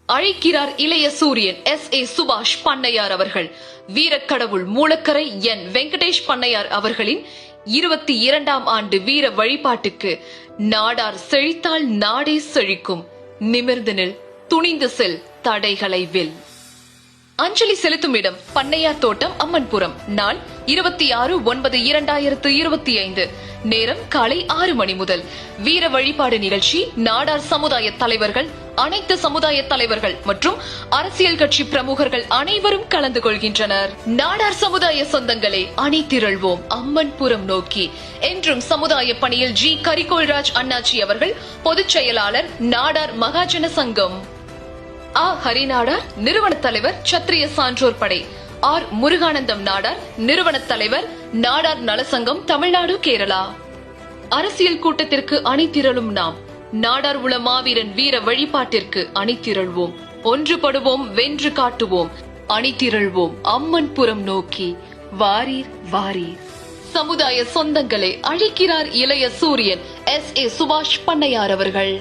அழைக்கிறார் இளைய சூரியன் SA சுபாஷ் பண்ணையார் அவர்கள். வீரக்கடவுள் மூலக்கரை என் வெங்கடேஷ் பண்ணையார் அவர்களின் 22ஆம் ஆண்டு வீர வழிபாட்டுக்கு நாடார் செழித்தால் நாடே செழிக்கும். நிமிர்ந்து நில், துணிந்து செல், தடைகளை வெல். அஞ்சலி செலுத்தும் இடம் பண்ணையார் தோட்டம், அம்மன்புரம். நாள் 26/9/2025. நேரம் காலை 6 மணி முதல். வீர வழிபாடு நிகழ்ச்சி நாடார் சமுதாய தலைவர்கள், அனைத்து சமுதாய தலைவர்கள் மற்றும் அரசியல் கட்சி பிரமுகர்கள் அனைவரும் கலந்து கொள்கின்றனர். நாடார் சமுதாய சொந்தங்களே, அணிதிரள்வோம் அம்மன்புரம் நோக்கி. என்றும் சமுதாய பணியில் G. கரிகோல்ராஜ் அண்ணாச்சி அவர்கள், பொதுச் செயலாளர், நாடார் மகாஜன சங்கம். ஹரிநாடார், நிறுவன தலைவர், சத்திரிய சான்றோர் படை. முருகானந்தம் நாடார், நிறுவன தலைவர், நாடார் நலசங்கம், தமிழ்நாடு, கேரளா. அரசியல் கூட்டத்திற்கு அணிதிரளும் நாம். நாடார் உள மாவீரன் வீர வழிபாட்டிற்கு அணிதிரள்வோம். ஒன்றுபடுவோம், வென்று காட்டுவோம். அணிதிரள்வோம் அம்மன்புரம் நோக்கி. வாரீர் வாரீர். சமுதாய சொந்தங்களே, அழைக்கிறார் இளைய சூரியன் SA சுபாஷ் பண்ணையார் அவர்கள்.